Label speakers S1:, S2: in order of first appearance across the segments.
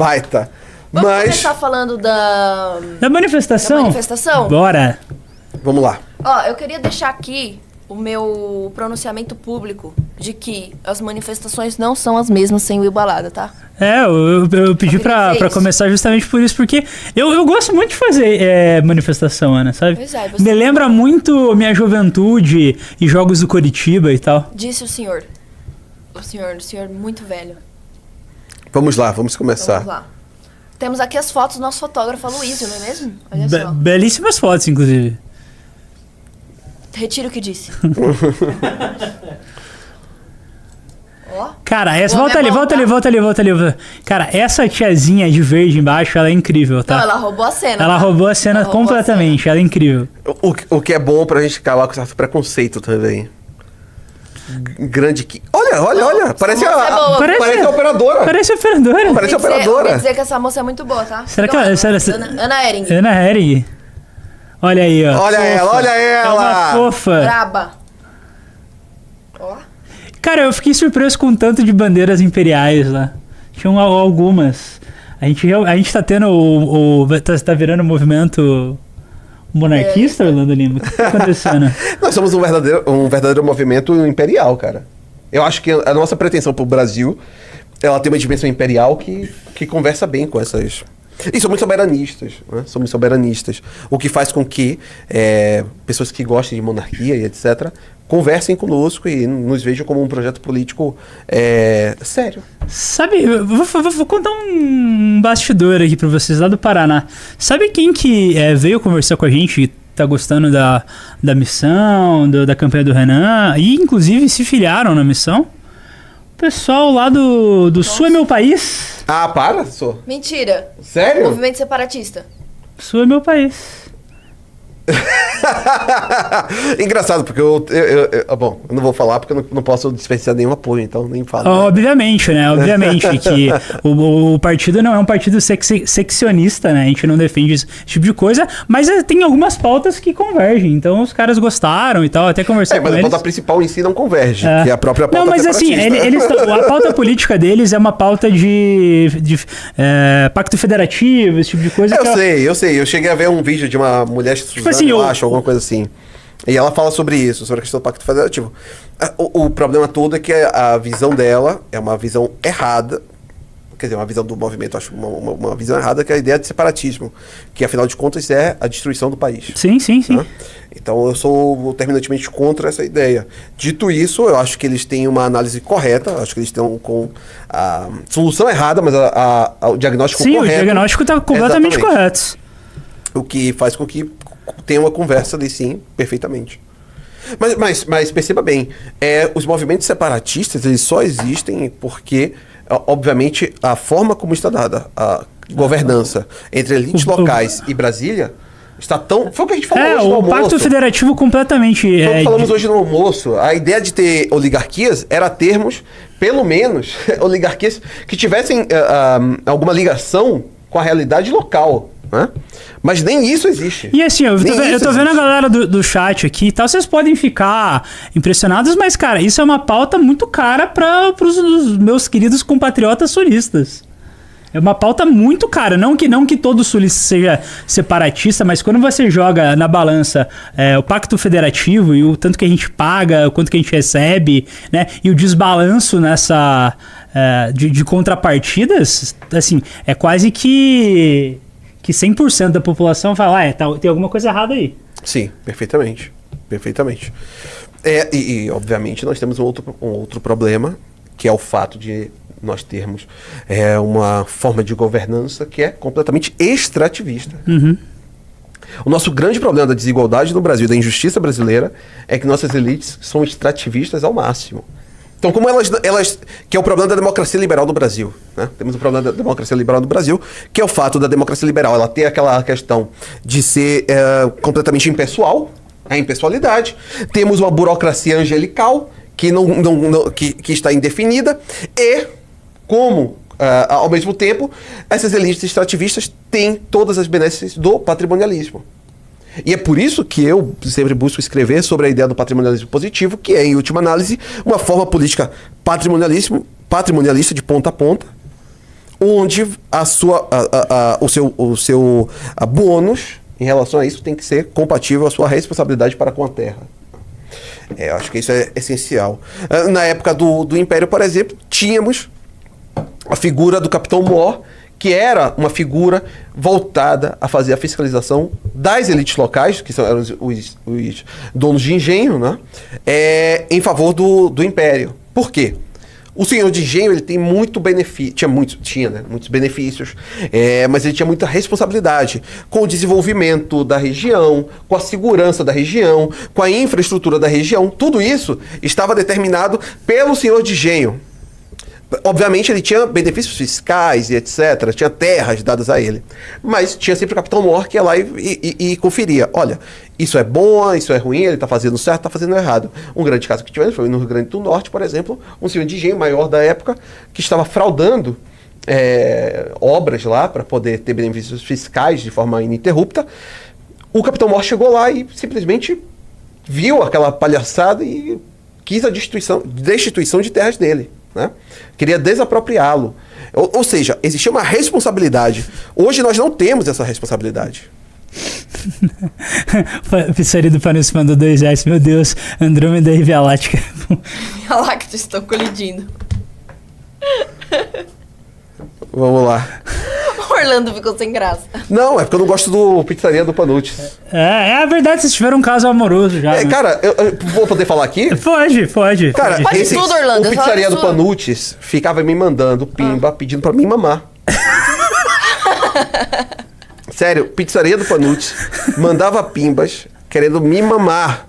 S1: baita.
S2: Vamos
S1: Mas
S2: começar falando da
S3: manifestação?
S2: manifestação?
S3: Bora.
S1: vamos lá.
S2: Ó, eu queria deixar aqui o meu pronunciamento público de que as manifestações não são as mesmas sem o Ibalada, tá?
S3: Eu pedi pra
S2: isso.
S3: começar justamente por isso, porque eu gosto muito de fazer manifestação, Ana, sabe?
S2: Pois é, você-
S3: Me lembra muito minha juventude e jogos do Coritiba e tal.
S2: Disse o senhor. O senhor muito velho.
S1: Vamos lá, vamos começar.
S2: Vamos lá. Temos aqui as fotos do nosso fotógrafo Aloysio, não é mesmo? Olha só.
S3: Belíssimas fotos, inclusive.
S2: Retiro o que disse. Ó.
S3: Cara, essa,
S2: Vou
S3: volta
S2: me
S3: ali, volta ali,
S2: apontar.
S3: volta ali. Cara, essa tiazinha de verde embaixo, ela é incrível, tá?
S2: Não, ela roubou a cena.
S3: Ela
S2: tá?
S3: roubou a cena
S2: Ela roubou a
S3: completamente, ela é incrível.
S1: O que é bom pra gente acabar com certo preconceito também. Grande que. Olha! Parece
S2: moça é boa.
S1: parece a operadora.
S3: Parece operadora.
S1: Parece a
S2: Ouvi
S1: operadora.
S2: dizer que essa moça é muito boa, tá?
S3: Será que
S2: Sigam
S3: ela-
S2: ela.
S3: será-
S2: Ana Ering.
S3: Ana Herring. Olha aí, ó.
S1: Olha
S3: Fofa.
S1: ela, olha
S3: É uma
S1: ela!
S3: fofa.
S2: Braba. Ó.
S3: Cara, eu fiquei surpreso com o tanto de bandeiras imperiais lá. Tinham algumas. A gente tá tendo tá virando um movimento monarquista, Orlando Lima? O que tá acontecendo?
S1: Nós somos um verdadeiro movimento imperial, cara. Eu acho que a nossa pretensão pro Brasil, ela tem uma dimensão imperial que conversa bem com essas... E somos soberanistas, né? Somos soberanistas. O que faz com que pessoas que gostem de monarquia e etc. conversem conosco e nos vejam como um projeto político sério.
S3: Sabe, eu vou contar um bastidor aqui pra vocês lá do Paraná. Sabe quem que veio conversar com a gente e tá gostando da missão, da campanha do Renan, e inclusive se filiaram na missão? O pessoal lá do Sul é Meu País.
S1: Ah, para, só.
S2: Mentira.
S1: Sério?
S2: Movimento separatista.
S3: Sul é Meu País.
S1: Engraçado, porque bom, eu não vou falar porque eu não posso dispensar nenhum apoio, então nem falo.
S3: Obviamente, né? Obviamente que o partido não é um partido seccionista, né? A gente não defende esse tipo de coisa, mas tem algumas pautas que convergem. Então os caras gostaram e tal, até conversar com
S1: mas a
S3: eles.
S1: pauta principal em si não converge, que é a própria pauta
S3: Não, mas assim,
S1: separatista.
S3: a pauta política deles é uma pauta de pacto federativo, esse tipo de coisa.
S1: Eu sei. Eu cheguei a ver um vídeo de uma mulher Suzana,
S3: assim,
S1: eu acho, alguma coisa assim. E ela fala sobre isso, sobre a questão do pacto federativo. O problema todo é que a visão dela é uma visão errada. Quer dizer, uma visão do movimento, acho uma visão errada, que é a ideia de separatismo. Que, afinal de contas, é a destruição do país.
S3: Sim.
S1: Né? Então, eu sou terminantemente contra essa ideia. Dito isso, eu acho que eles têm uma análise correta. Acho que eles estão com a solução errada, mas o diagnóstico correto.
S3: Sim, o diagnóstico está completamente correto.
S1: O que faz com que tenha uma conversa ali, sim, perfeitamente. Mas perceba bem, os movimentos separatistas, eles só existem porque, obviamente, a forma como está dada a governança entre elites locais e Brasília está tão... Foi o que a gente falou hoje no almoço.
S3: O pacto federativo completamente...
S1: Foi o que falamos hoje no almoço. A ideia de ter oligarquias era termos, pelo menos, oligarquias que tivessem alguma ligação com a realidade local. Né? Mas nem isso existe.
S3: E assim, eu tô vendo a galera do chat aqui e tal, vocês podem ficar impressionados, mas, cara, isso é uma pauta muito cara para os meus queridos compatriotas sulistas. É uma pauta muito cara. Não que todo sulista seja separatista, mas quando você joga na balança o pacto federativo e o tanto que a gente paga, o quanto que a gente recebe, né, e o desbalanço nessa de contrapartidas, assim, é quase que 100% da população fala, tem alguma coisa errada aí.
S1: Sim, perfeitamente. Perfeitamente. E obviamente, nós temos um outro problema, que é o fato de nós termos uma forma de governança que é completamente extrativista.
S3: Uhum.
S1: O nosso grande problema da desigualdade no Brasil, da injustiça brasileira, é que nossas elites são extrativistas ao máximo. Então, como elas que é o problema da democracia liberal no Brasil, né? Temos o problema da democracia liberal no Brasil, que é o fato da democracia liberal, ela ter aquela questão de ser completamente impessoal, a impessoalidade. Temos uma burocracia angelical, que está indefinida, e como, ao mesmo tempo, essas elites extrativistas têm todas as benesses do patrimonialismo. E é por isso que eu sempre busco escrever sobre a ideia do patrimonialismo positivo, que é, em última análise, uma forma política patrimonialista de ponta a ponta, onde o seu bônus em relação a isso tem que ser compatível à sua responsabilidade para com a terra. Eu acho que isso é essencial. Na época do Império, por exemplo, tínhamos a figura do Capitão Mor, que era uma figura voltada a fazer a fiscalização das elites locais, que eram os donos de engenho, né? Em favor do Império. Por quê? O senhor de engenho, ele tem muito benefício, tinha muitos benefícios, mas ele tinha muita responsabilidade com o desenvolvimento da região, com a segurança da região, com a infraestrutura da região. Tudo isso estava determinado pelo senhor de engenho. Obviamente ele tinha benefícios fiscais e etc, tinha terras dadas a ele, mas tinha sempre o Capitão Mor que ia lá e conferia, olha, isso é bom, isso é ruim, ele está fazendo certo, está fazendo errado. Um grande caso que tivemos foi no Rio Grande do Norte, por exemplo, um senhor de engenho maior da época que estava fraudando obras lá para poder ter benefícios fiscais de forma ininterrupta. O Capitão Mor chegou lá e simplesmente viu aquela palhaçada e quis a destituição de terras dele. Né? Queria desapropriá-lo. Ou seja, existia uma responsabilidade. Hoje nós não temos essa responsabilidade.
S3: Pizzaria do Panus mandou R$2. Meu Deus, Andrômeda e Via Láctea.
S2: Via Láctea estão colidindo.
S1: Vamos lá.
S2: Orlando ficou sem graça.
S1: Não, é porque eu não gosto do Pizzaria do Panucci.
S3: É a verdade, vocês tiveram um caso amoroso já. Né?
S1: Cara, eu vou poder falar aqui?
S3: Pode.
S1: Cara,
S2: Pode tudo, Orlando.
S1: O Pizzaria do Panucci ficava me mandando pimba, pedindo pra mim mamar. Sério, Pizzaria do Panucci mandava pimbas querendo me mamar.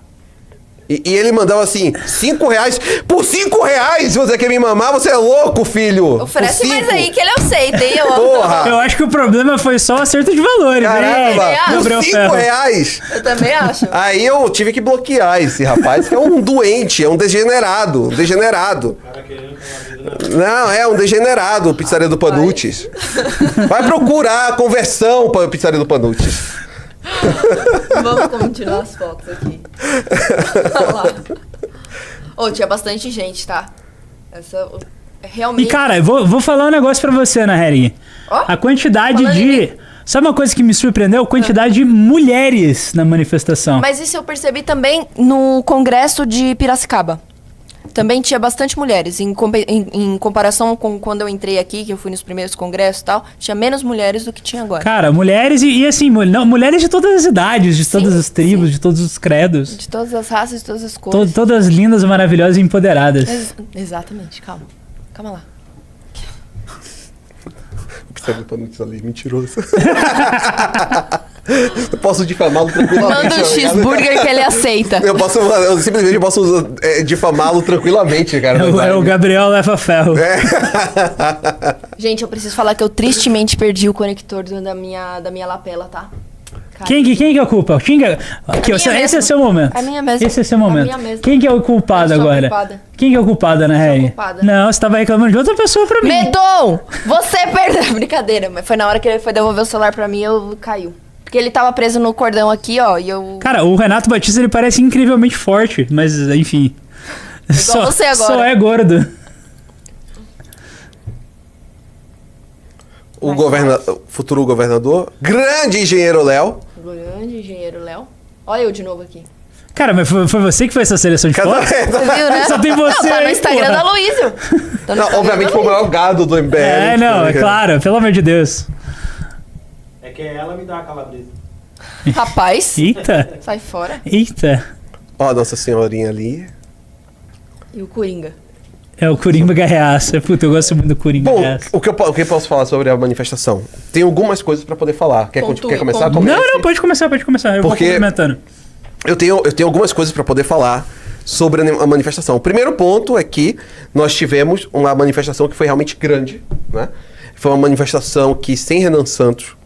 S1: E ele mandava assim, R$5. Por R$5 você quer me mamar? Você é louco, filho!
S2: Oferece mais aí que ele aceita, hein?
S1: Porra!
S3: Eu acho que o problema foi só o acerto de valores,
S1: Caramba!
S3: né?
S1: Por R$5?
S2: Eu também acho.
S1: Aí eu tive que bloquear esse rapaz, que é um doente, é um degenerado. Não, é um degenerado, Pizzaria do Panucci. Vai procurar a conversão para Pizzaria do Panucci.
S2: Vamos continuar as fotos aqui. Olha lá. Tinha bastante gente, tá? Realmente...
S3: E cara, eu vou falar um negócio pra você, Ana Hering. A quantidade de... Sabe uma coisa que me surpreendeu? A quantidade de mulheres na manifestação.
S2: Mas isso eu percebi também no Congresso de Piracicaba. Também tinha bastante mulheres. Em comparação com quando eu entrei aqui, que eu fui nos primeiros congressos e tal, tinha menos mulheres do que tinha agora.
S3: Cara, mulheres e assim, mulheres de todas as idades, de todas as tribos, de todos os credos.
S2: De todas as raças, de todas as cores.
S3: Todas lindas, maravilhosas e empoderadas.
S2: Exatamente, calma. Calma lá.
S1: Pizzaria do Panucci ali, mentiroso. Eu posso difamá-lo tranquilamente.
S2: Manda um cheeseburger que ele aceita.
S1: Eu simplesmente posso difamá-lo tranquilamente, cara.
S3: O Gabriel leva ferro.
S2: Gente, eu preciso falar que eu tristemente perdi o conector da minha lapela, tá? Cara.
S3: Quem que ocupa? Esse é seu momento.
S2: A minha mesma.
S3: Esse é seu momento.
S2: A minha mesma.
S3: Quem que é o culpado agora?
S2: Ocupada.
S3: Quem que é o culpado, Ana Hering? Não, você tava reclamando de outra pessoa pra mim.
S2: Medon! Você perdeu. Brincadeira, mas foi na hora que ele foi devolver o celular pra mim, caiu. Porque ele tava preso no cordão aqui, ó, e eu...
S3: Cara, o Renato Batista, ele parece incrivelmente forte, mas, enfim...
S2: Igual você agora.
S3: Só é gordo.
S1: O futuro governador, grande engenheiro Léo.
S2: Grande engenheiro Léo. Olha eu de novo aqui.
S3: Cara, mas foi você que fez essa seleção de fotos?
S2: Você viu, né?
S3: Só tem você
S2: não, tá no
S3: aí,
S2: Instagram
S3: porra.
S2: da Luísio.
S1: Não, obviamente foi o maior gado do MBL.
S3: É claro, pelo amor de Deus.
S4: É que ela me dá uma calabresa.
S2: Rapaz,
S3: Eita,
S2: sai fora.
S3: eita.
S1: Ó, a Nossa Senhorinha ali.
S2: E o Coringa.
S3: É o Coringa Garreaça. Puta, eu gosto muito do Coringa
S1: Bom,
S3: Garreaça.
S1: o que eu posso falar sobre a manifestação? Tem algumas coisas pra poder falar. Quer começar? Comece.
S3: Não, pode começar. Eu vou complementando.
S1: Eu tenho algumas coisas pra poder falar sobre a manifestação. O primeiro ponto é que nós tivemos uma manifestação que foi realmente grande, né? Foi uma manifestação que, sem Renan Santos,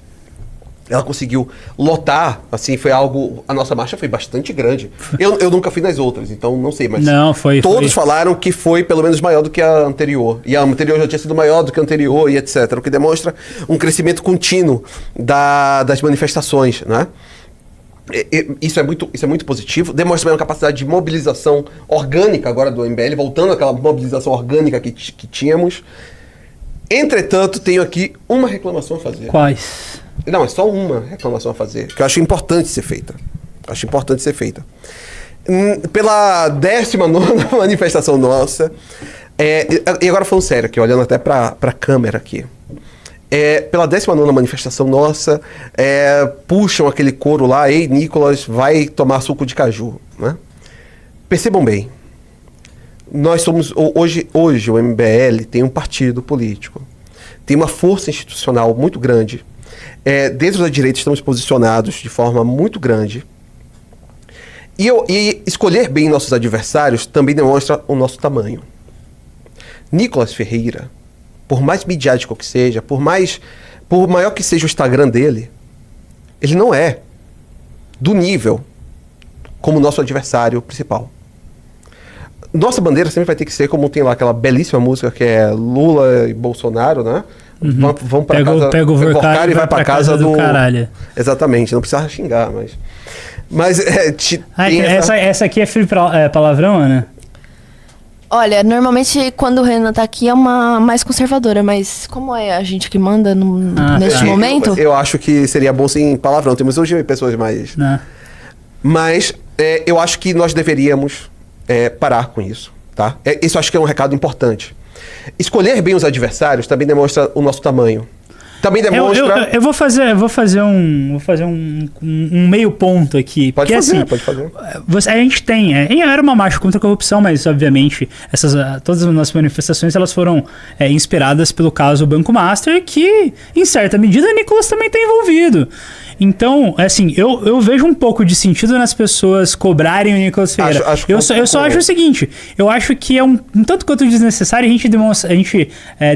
S1: ela conseguiu lotar, assim, foi algo... A nossa marcha foi bastante grande. Eu nunca fui nas outras, então não sei, mas...
S3: Não, foi...
S1: Todos falaram que foi pelo menos maior do que a anterior. E a anterior já tinha sido maior do que a anterior e etc. O que demonstra um crescimento contínuo das manifestações, né? Isso é muito positivo. Demonstra também uma capacidade de mobilização orgânica agora do MBL, voltando àquela mobilização orgânica que tínhamos. Entretanto, tenho aqui uma reclamação a fazer.
S3: Quais?
S1: Não, é só uma reclamação a fazer, que eu acho importante ser feita. Pela 19ª manifestação nossa, e agora falando sério aqui, olhando até pra câmera aqui. Pela 19ª manifestação nossa, puxam aquele coro lá, ei, Nicolas, vai tomar suco de caju, né? Percebam bem, nós somos, hoje o MBL tem um partido político, tem uma força institucional muito grande, dentro da direita estamos posicionados de forma muito grande, e escolher bem nossos adversários também demonstra o nosso tamanho. Nicolas Ferreira, por mais midiático que seja, por maior que seja o Instagram dele, ele não é do nível como nosso adversário principal. Nossa bandeira sempre vai ter que ser como tem lá aquela belíssima música que é Lula e Bolsonaro, né?
S3: Uhum.
S1: Vão para casa,
S3: pega o Vorcar e vai pra casa do caralho.
S1: Exatamente, não precisa xingar, mas
S3: essa aqui é free palavrão, Ana?
S2: Olha, normalmente quando o Renan tá aqui é uma mais conservadora, mas como é a gente que manda neste momento...
S1: Eu acho que seria bom sem palavrão. Temos hoje pessoas mais...
S3: Não.
S1: Mas eu acho que nós deveríamos parar com isso, tá? Isso acho que é um recado importante. Escolher bem os adversários também demonstra o nosso tamanho. Também demonstra...
S3: Eu vou fazer um meio ponto aqui.
S1: Pode fazer.
S3: A gente tem... era uma marcha contra a corrupção, mas, obviamente, todas as nossas manifestações elas foram inspiradas pelo caso Banco Master, que, em certa medida, Nicolas também está envolvido. Então, assim, eu vejo um pouco de sentido nas pessoas cobrarem o Nicolas Ferreira. Eu só acho o seguinte, eu acho que é um tanto quanto desnecessário a gente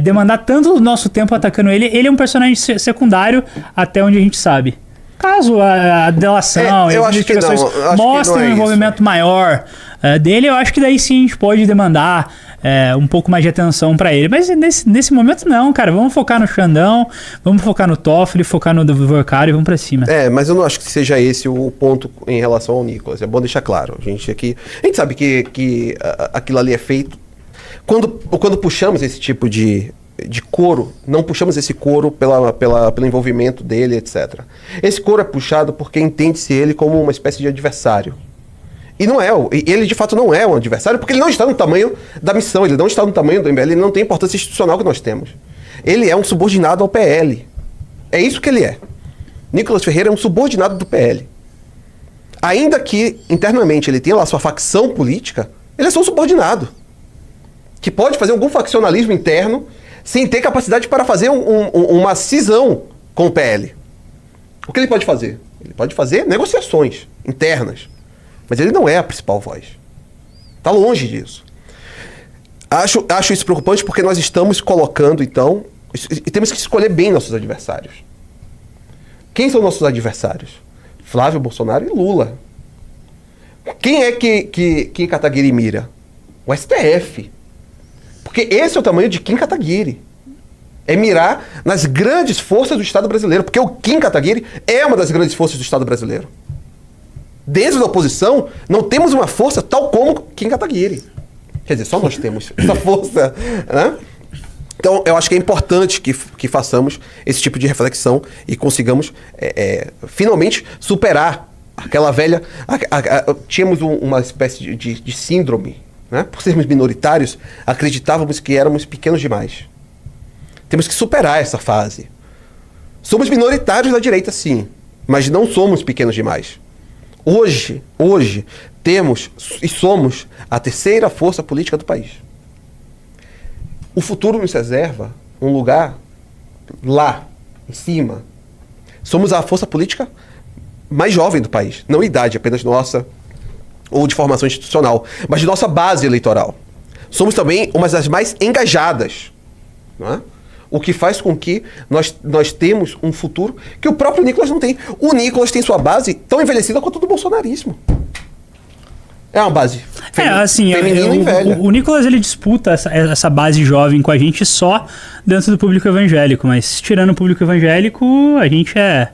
S3: demandar tanto do nosso tempo atacando ele. Ele é um personagem secundário até onde a gente sabe. Caso a delação e as investigações mostrem um envolvimento maior dele, eu acho que daí sim a gente pode demandar um pouco mais de atenção pra ele. Mas nesse momento não, cara. Vamos focar no Xandão, vamos focar no Toffoli, focar no Vorcar e vamos pra cima.
S1: Mas eu não acho que seja esse o ponto em relação ao Nicolas. É bom deixar claro. A gente sabe que aquilo ali é feito. Quando puxamos esse tipo de coro, não puxamos esse coro pelo envolvimento dele, etc. Esse coro é puxado porque entende-se ele como uma espécie de adversário. E não é, ele de fato não é um adversário, porque ele não está no tamanho da missão, ele não está no tamanho do MBL, ele não tem a importância institucional que nós temos. Ele é um subordinado ao PL. É isso que ele é. Nicolas Ferreira é um subordinado do PL. Ainda que internamente ele tenha lá sua facção política, ele é só um subordinado. Que pode fazer algum faccionalismo interno sem ter capacidade para fazer uma cisão com o PL. O que ele pode fazer? Ele pode fazer negociações internas. Mas ele não é a principal voz. Está longe disso. Acho isso preocupante porque nós estamos colocando, então... E temos que escolher bem nossos adversários. Quem são nossos adversários? Flávio Bolsonaro e Lula. Quem é que Kim Kataguiri mira? O STF. Porque esse é o tamanho de Kim Kataguiri. É mirar nas grandes forças do Estado brasileiro. Porque o Kim Kataguiri é uma das grandes forças do Estado brasileiro. Dentro da oposição, não temos uma força tal como Kim Kataguiri. Quer dizer, só nós temos essa força, né? Então, eu acho que é importante que façamos esse tipo de reflexão e consigamos finalmente superar aquela velha... tínhamos uma espécie de síndrome, né? Por sermos minoritários, acreditávamos que éramos pequenos demais. Temos que superar essa fase. Somos minoritários na direita, sim, mas não somos pequenos demais. Hoje, temos e somos a terceira força política do país. O futuro nos reserva um lugar lá, em cima. Somos a força política mais jovem do país. Não idade apenas nossa, ou de formação institucional, mas de nossa base eleitoral. Somos também uma das mais engajadas, não é? O que faz com que nós temos um futuro que o próprio Nicolas não tem. O Nicolas tem sua base tão envelhecida quanto a do bolsonarismo. É uma base feminina e velha.
S3: O Nicolas, ele disputa essa base jovem com a gente só dentro do público evangélico, mas tirando o público evangélico, a gente é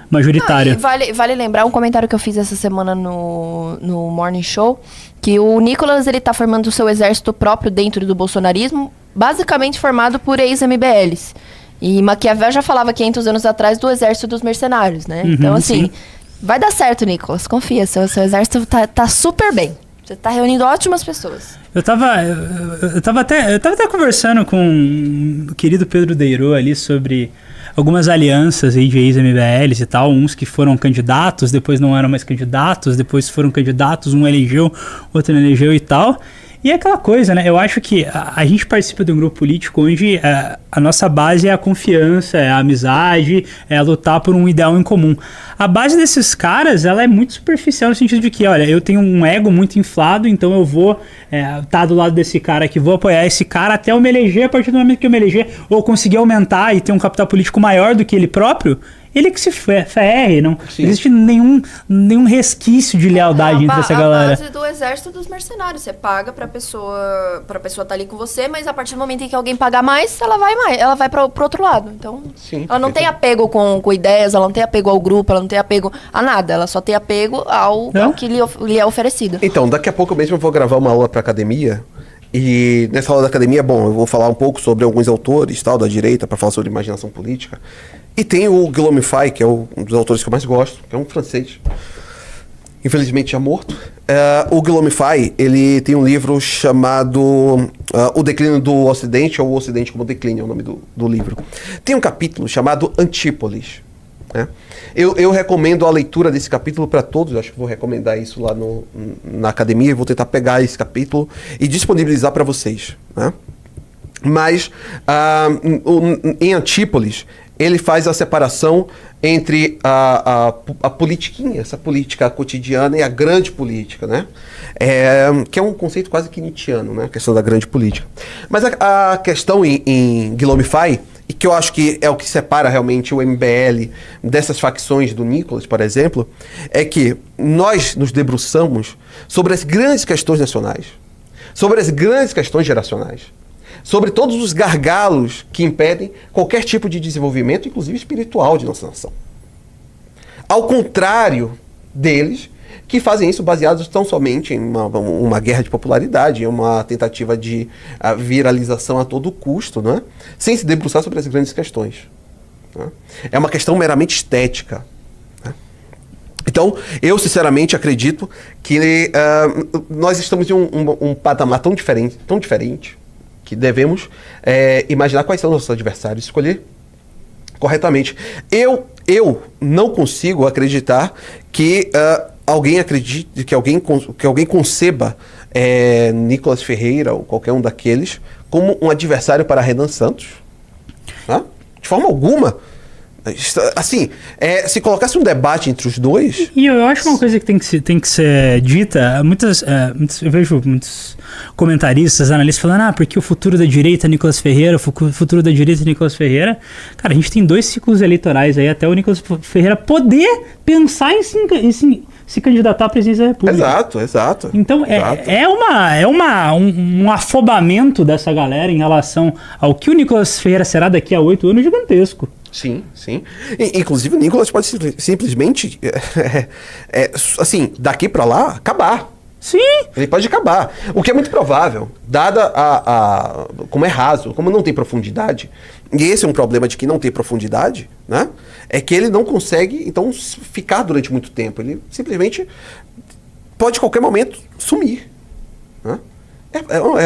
S3: majoritário.
S2: Vale lembrar um comentário que eu fiz essa semana no Morning Show, que o Nicolas, ele tá formando o seu exército próprio dentro do bolsonarismo, basicamente formado por ex-MBLs. E Maquiavel já falava 500 anos atrás do exército dos mercenários, né? Então, assim,
S3: sim.
S2: vai dar certo, Nicolas. Confia, seu exército tá super bem. Você tá reunindo ótimas pessoas.
S3: Eu tava até conversando com o querido Pedro Deirô ali sobre algumas alianças aí de ex-MBLs e tal, uns que foram candidatos, depois não eram mais candidatos, depois foram candidatos, um elegeu, outro não elegeu e tal. E é aquela coisa, né? Eu acho que a gente participa de um grupo político onde a nossa base é a confiança, é a amizade, é lutar por um ideal em comum. A base desses caras, ela é muito superficial no sentido de que, olha, eu tenho um ego muito inflado, então eu vou estar do lado desse cara aqui, vou apoiar esse cara até eu me eleger, a partir do momento que eu me eleger, ou conseguir aumentar e ter um capital político maior do que ele próprio, ele que se ferre, não existe nenhum resquício de lealdade entre essa galera.
S2: A base do exército dos mercenários. Você paga pra pessoa estar ali com você, mas a partir do momento em que alguém pagar mais, ela vai pro outro lado. Então,
S1: Sim,
S2: ela não tem apego com ideias, ela não tem apego ao grupo, ela não tem apego a nada. Ela só tem apego ao que lhe é oferecido.
S1: Então, daqui a pouco mesmo eu vou gravar uma aula pra academia. E nessa aula da academia, bom, eu vou falar um pouco sobre alguns autores, tal, da direita, para falar sobre imaginação política. E tem o Guillaume Fay, que é um dos autores que eu mais gosto, que é um francês, infelizmente já morto. O Guillaume Fay, ele tem um livro chamado O Declínio do Ocidente, ou O Ocidente como Declínio, é o nome do livro. Tem um capítulo chamado Antípolis. Né? Eu recomendo a leitura desse capítulo para todos. Eu acho que vou recomendar isso lá na academia. Vou tentar pegar esse capítulo e disponibilizar para vocês. Né? Mas em Antípolis ele faz a separação entre a politiquinha, essa política cotidiana, e a grande política, né? Que é um conceito quase que nietzschiano, né? A questão da grande política. Mas a questão em Guillaume Fay, e que eu acho que é o que separa realmente o MBL dessas facções do Nicolas, por exemplo, é que nós nos debruçamos sobre as grandes questões nacionais, sobre as grandes questões geracionais, sobre todos os gargalos que impedem qualquer tipo de desenvolvimento, inclusive espiritual, de nossa nação. Ao contrário deles, que fazem isso baseados tão somente em uma guerra de popularidade, em uma tentativa de viralização a todo custo, né? Sem se debruçar sobre as grandes questões. Né? É uma questão meramente estética. Né? Então, eu sinceramente acredito que nós estamos em um patamar tão diferente, que devemos imaginar quais são os nossos adversários, escolher corretamente. Eu não consigo acreditar que alguém acredite, que alguém conceba Nicolas Ferreira ou qualquer um daqueles como um adversário para Renan Santos. Né? De forma alguma. Assim, se colocasse um debate entre os dois...
S3: E eu acho uma coisa que tem que ser dita, eu vejo muitos comentaristas, analistas falando, porque o futuro da direita é Nicolas Ferreira, o futuro da direita é Nicolas Ferreira. Cara, a gente tem 2 ciclos eleitorais aí até o Nicolas Ferreira poder pensar em se candidatar à presidência da República.
S1: Exato.
S3: Então, um afobamento dessa galera em relação ao que o Nicolas Ferreira será daqui a 8 anos gigantesco.
S1: Sim. Inclusive o Nicolas pode simplesmente, assim, daqui para lá, acabar.
S3: Sim.
S1: Ele pode acabar. O que é muito provável, dada como é raso, como não tem profundidade, e esse é um problema de que não tem profundidade, né? É que ele não consegue, então, ficar durante muito tempo. Ele simplesmente pode, a qualquer momento, sumir. Né?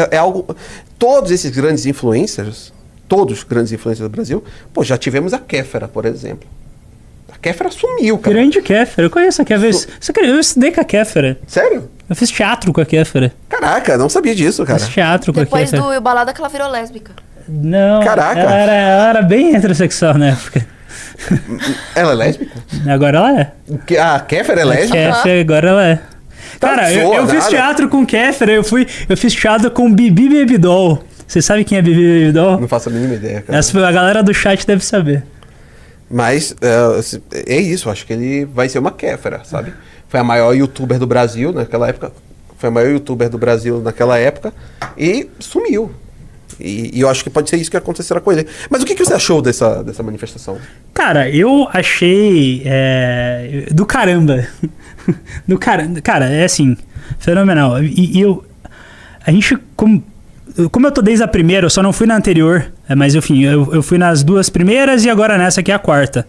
S1: É algo... Todos esses grandes influencers... Todos os grandes influencers do Brasil, já tivemos a Kéfera, por exemplo. A Kéfera sumiu, cara.
S3: Grande Kéfera, eu conheço a Kéfera. Eu estudei com a Kéfera.
S1: Sério?
S3: Eu fiz teatro com a Kéfera.
S1: Caraca, não sabia disso, cara.
S3: Fiz teatro com a Kéfera.
S2: Depois do Balada que ela virou lésbica.
S3: Não,
S1: Caraca.
S3: Ela era bem heterossexual na época.
S1: Ela é lésbica?
S3: Agora ela é.
S1: A Kéfera é lésbica?
S3: A Kéfera, agora ela é. Cara, eu fiz teatro com Kéfera, eu fiz teatro com Bibi Baby Doll. Você sabe quem é Bibi Baby Doll?
S1: Não faço a mínima ideia, cara.
S3: A galera do chat deve saber.
S1: Mas é isso, acho que ele vai ser uma Kéfera, sabe? Foi a maior youtuber do Brasil naquela época. E sumiu. E eu acho que pode ser isso que acontecerá com ele. Mas o que você achou dessa manifestação?
S3: Cara, eu achei do caramba. Cara, é assim, fenomenal. A gente, como como eu tô desde a primeira, eu só não fui na anterior, mas enfim, eu fui nas 2 primeiras e agora nessa aqui é a 4ª.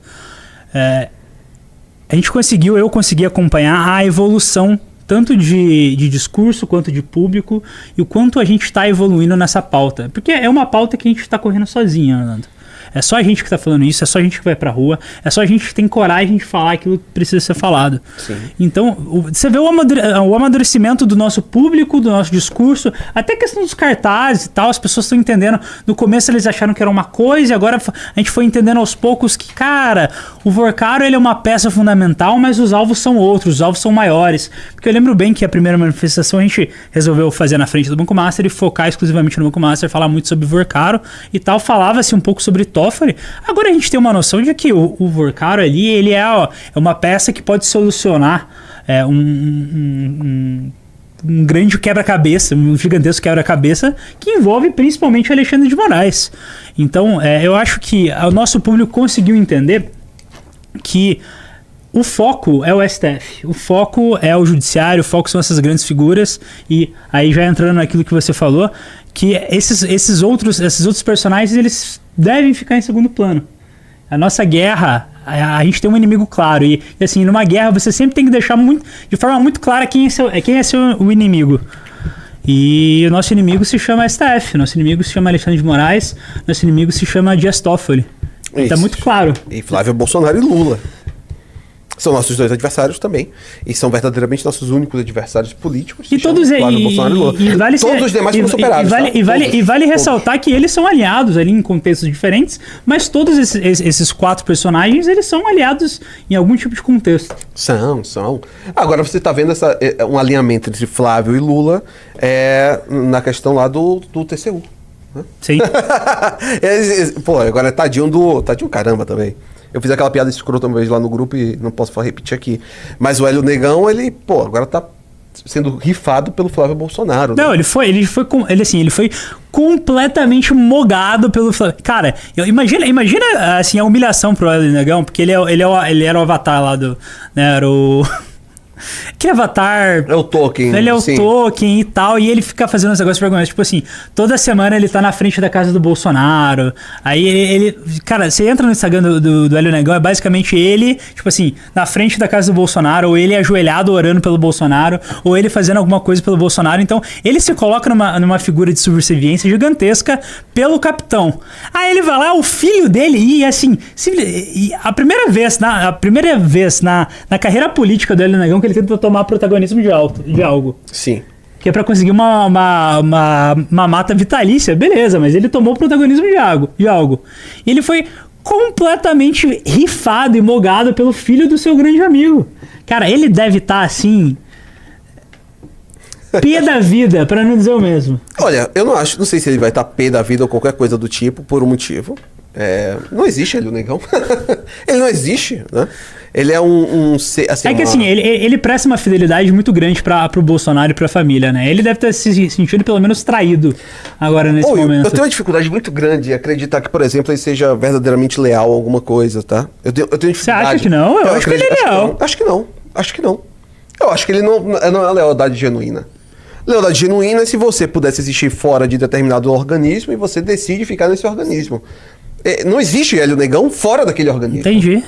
S3: Eu consegui acompanhar a evolução tanto de discurso quanto de público e o quanto a gente está evoluindo nessa pauta. Porque é uma pauta que a gente está correndo sozinho, Orlando. É só a gente que tá falando isso, é só a gente que vai pra rua, é só a gente que tem coragem de falar aquilo que precisa ser falado.
S1: Sim.
S3: Então, você vê o amadurecimento do nosso público, do nosso discurso, até a questão dos cartazes e tal, as pessoas estão entendendo. No começo eles acharam que era uma coisa, e agora a gente foi entendendo aos poucos que, cara, o Vorcaro ele é uma peça fundamental, mas os alvos são outros, os alvos são maiores. Porque eu lembro bem que a primeira manifestação a gente resolveu fazer na frente do Banco Master e focar exclusivamente no Banco Master, falar muito sobre Vorcaro e tal, falava-se um pouco sobre Toffoli. Agora a gente tem uma noção de que o Vorcaro ali, ele é uma peça que pode solucionar um grande quebra-cabeça, um gigantesco quebra-cabeça que envolve principalmente Alexandre de Moraes. Então, eu acho que o nosso público conseguiu entender que o foco é o STF, o foco é o judiciário, o foco são essas grandes figuras, e aí já entrando naquilo que você falou, que esses outros personagens, eles devem ficar em segundo plano. A nossa guerra, a gente tem um inimigo claro, e assim, numa guerra você sempre tem que deixar de forma muito clara quem é seu inimigo. E o nosso inimigo se chama STF, nosso inimigo se chama Alexandre de Moraes, nosso inimigo se chama Dias Toffoli. Está muito claro.
S1: E Flávio Bolsonaro e Lula. São nossos 2 adversários também. E são verdadeiramente nossos únicos adversários políticos.
S3: E todos
S1: todos os demais foram superados.
S3: E vale ressaltar que eles são aliados ali em contextos diferentes, mas todos esses 4 personagens, eles são aliados em algum tipo de contexto.
S1: São. Agora você está vendo um alinhamento entre Flávio e Lula na questão lá do TCU. Né?
S3: Sim.
S1: Pô, agora tadinho caramba também. Eu fiz aquela piada escrota uma vez lá no grupo e não posso repetir aqui. Mas o Hélio Negão, ele agora tá sendo rifado pelo Flávio Bolsonaro. Né?
S3: Não, ele foi completamente mogado pelo Flávio. Cara, imagina assim, a humilhação pro Hélio Negão, porque ele era o avatar lá do... Né, era o... Que avatar...
S1: É o Tolkien.
S3: Ele é o Tolkien e tal, e ele fica fazendo uns negócios vergonhosos. Tipo assim, toda semana ele tá na frente da casa do Bolsonaro. Aí ele cara, você entra no Instagram do Hélio Negão, é basicamente ele, tipo assim, na frente da casa do Bolsonaro, ou ele ajoelhado orando pelo Bolsonaro, ou ele fazendo alguma coisa pelo Bolsonaro. Então, ele se coloca numa figura de subserviência gigantesca pelo capitão. Aí ele vai lá, o filho dele, e assim, a primeira vez na carreira política do Hélio Negão que ele tenta tomar protagonismo de algo.
S1: Sim.
S3: Que é pra conseguir uma mata vitalícia, beleza, mas ele tomou o protagonismo de algo. E ele foi completamente rifado e mogado pelo filho do seu grande amigo. Cara, ele deve estar assim... pé da vida, pra não dizer o mesmo.
S1: Olha, eu não sei se ele vai estar pé da vida ou qualquer coisa do tipo, por um motivo. Não existe ele, o Negão. Ele não existe, né? Ele é assim,
S3: assim, ele presta uma fidelidade muito grande pro Bolsonaro e pra família, né? Ele deve ter se sentido pelo menos traído agora nesse momento.
S1: Eu tenho uma dificuldade muito grande em acreditar que, por exemplo, ele seja verdadeiramente leal a alguma coisa, tá? Eu tenho dificuldade.
S3: Você acha que não? Eu acho que ele é leal.
S1: Acho que não. Eu acho que ele não é uma lealdade genuína. Lealdade genuína é se você pudesse existir fora de determinado organismo e você decide ficar nesse organismo. Não existe Hélio Negão fora daquele organismo.
S3: Entendi.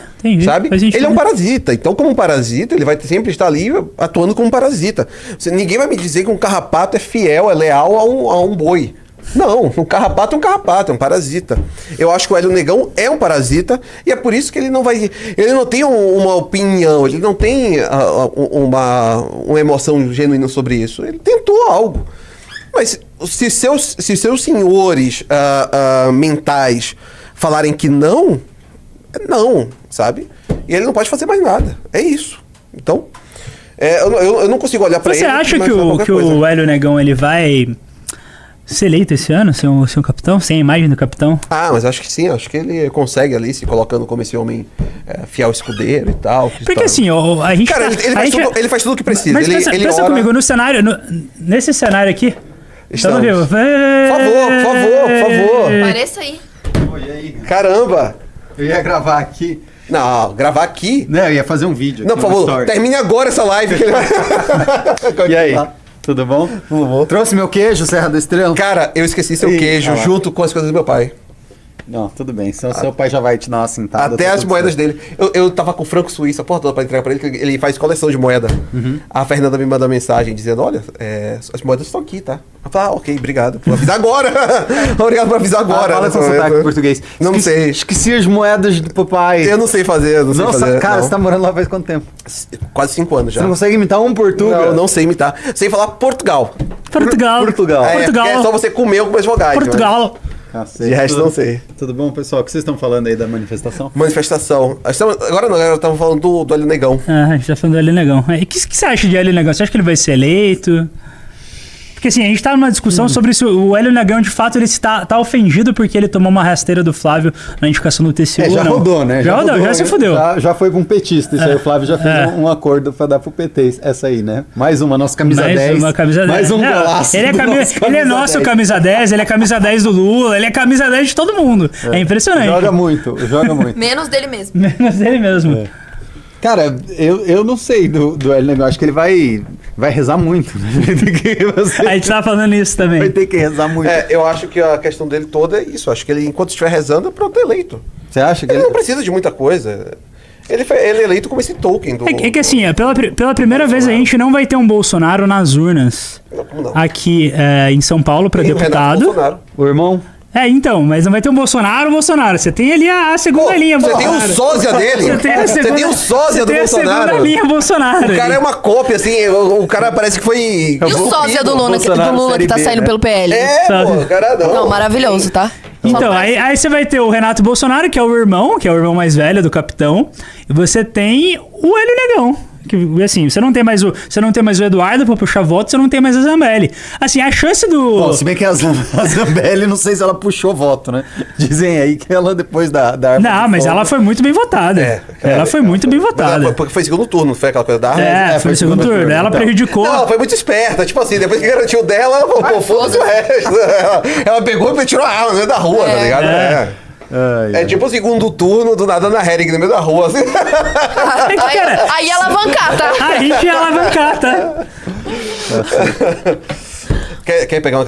S1: Sabe? Ele é um parasita. Então, como um parasita, ele vai sempre estar ali atuando como um parasita. Ninguém vai me dizer que um carrapato é fiel, é leal a um boi. Não, um carrapato é um parasita. Eu acho que o Hélio Negão é um parasita e é por isso que ele não tem uma opinião, ele não tem uma emoção genuína sobre isso. Ele tentou algo. Mas se seus senhores mentais falarem que não, sabe? E ele não pode fazer mais nada. É isso. Então, eu não consigo olhar pra ele.
S3: Você acha que o Hélio Negão ele vai ser eleito esse ano, ser um capitão? Sem a imagem do capitão?
S1: Ah, mas acho que sim. Acho que ele consegue ali, se colocando como esse homem fiel escudeiro e tal.
S3: Porque assim, a gente...
S1: Cara, ele faz tudo o que precisa.
S3: Mas pensa comigo, nesse cenário aqui...
S1: Estamos.
S3: Por
S1: favor.
S2: Apareça aí.
S4: E aí?
S1: Caramba!
S4: Eu ia gravar aqui.
S1: Não, gravar aqui?
S4: Não, eu ia fazer um vídeo.
S1: Não, por favor, termine agora essa live.
S4: E aí? Tudo bom?
S1: Tudo bom.
S4: Trouxe meu queijo, Serra da Estrela?
S1: Cara, eu esqueci seu
S4: Ih,
S1: queijo
S4: olha lá.
S1: junto com as coisas do meu pai.
S4: Não, tudo bem. Seu pai já vai te dar uma cintada.
S1: Até
S4: tá
S1: as
S4: tudo
S1: moedas
S4: certo.
S1: dele. Eu tava com o franco suíço a porra toda pra entregar pra ele, que ele faz coleção de moeda. A Fernanda me mandou mensagem dizendo, olha, as moedas estão aqui, tá? Eu falei, ok, obrigado por avisar agora. Obrigado por avisar agora.
S4: Fala com sotaque português.
S1: Não sei.
S4: Esqueci as moedas do papai.
S1: Eu não sei fazer, não sei
S4: Nossa,
S1: fazer.
S4: cara,
S1: não.
S4: você tá morando lá faz quanto tempo?
S1: Quase 5 anos já.
S4: Você não consegue imitar um Portugal?
S1: Não, não sei imitar. Sei falar Portugal.
S3: Portugal.
S4: Portugal.
S3: Portugal.
S1: É só você comer algumas vogais.
S3: Portugal.
S4: Cacete.
S1: De resto, não sei.
S4: Tudo bom, pessoal? O que vocês estão falando aí da manifestação?
S1: Manifestação. Agora não, eu tava falando do Hélio Negão.
S3: Ah, a gente tá falando do Hélio Negão. E o que você acha de Hélio Negão? Você acha que ele vai ser eleito? Porque assim, a gente tá numa discussão sobre se o Hélio Negão, de fato, ele tá ofendido porque ele tomou uma rasteira do Flávio na indicação do TCU.
S4: Já
S3: ou não.
S4: rodou, né?
S3: Já rodou, já se fudeu.
S4: Já foi pra um petista. Isso aí o Flávio já fez um acordo pra dar pro PT. Essa aí, né? Mais uma, nossa camisa
S3: Mais
S4: 10.
S3: uma camisa 10.
S4: Mais um
S3: Não,
S4: golaço.
S3: ele é,
S4: do nosso
S3: ele é nosso
S4: 10.
S3: camisa 10, ele é camisa 10 do Lula, ele é camisa 10 de todo mundo. É impressionante.
S4: Joga muito, joga muito.
S2: Menos dele mesmo.
S3: Menos dele mesmo.
S4: Cara, eu não sei do Hélio Negão. Acho que ele vai rezar muito. Né?
S3: A gente tava falando isso
S4: Vai
S3: também.
S4: ter que rezar muito.
S1: Eu acho que a questão dele toda é isso. Acho que ele, enquanto estiver rezando, pronto, é eleito.
S4: Você acha que
S1: Ele não precisa de muita coisa. Ele é eleito como esse token do...
S3: É que assim, pela primeira vez a gente não vai ter um Bolsonaro nas urnas
S1: Como não?
S3: aqui em São Paulo para
S1: Tem o Renato
S3: deputado.
S1: Bolsonaro.
S4: O irmão?
S3: Então, mas não vai ter um Bolsonaro. Você tem ali a segunda linha
S1: Você tem o
S3: Bolsonaro.
S1: sósia dele. Você tem o sósia do
S3: Você tem a segunda
S1: Bolsonaro.
S3: linha Bolsonaro.
S1: O cara é uma cópia, assim. O cara parece que foi...
S2: E o sósia do Lula,
S4: Bolsonaro,
S2: que
S4: série
S2: tá
S4: B,
S2: saindo
S4: né?
S2: pelo PL?
S1: Pô, o cara não.
S2: Não, maravilhoso, tá?
S3: Então, aí você vai ter o Renato Bolsonaro, que é o irmão mais velho do capitão, e você tem o Hélio Negão. Que, assim, você não tem mais o Eduardo pra puxar voto, você não tem mais a Zambelli. Assim, a chance do...
S4: Bom, se bem que a Zambelli, não sei se ela puxou voto, né? Dizem aí que ela, depois da arma
S3: Não,
S4: de
S3: mas
S4: fogo-
S3: ela foi muito bem votada. Ela foi muito bem
S1: Mas
S3: votada.
S1: porque foi segundo turno, não foi aquela coisa da arma?
S3: Foi o segundo turno. Ela
S4: então.
S3: prejudicou.
S1: Não, ela foi muito esperta. Tipo assim, depois que garantiu dela, ela falou, pô, foda-se o resto. Ela pegou e tirou a arma no meio da rua, tá ligado? É tipo o segundo turno do nada na Hering, no meio da rua, assim.
S3: É que, cara,
S2: Aí ia alavancar, tá?
S3: a gente ia alavancar, tá?
S1: Quer pegar uma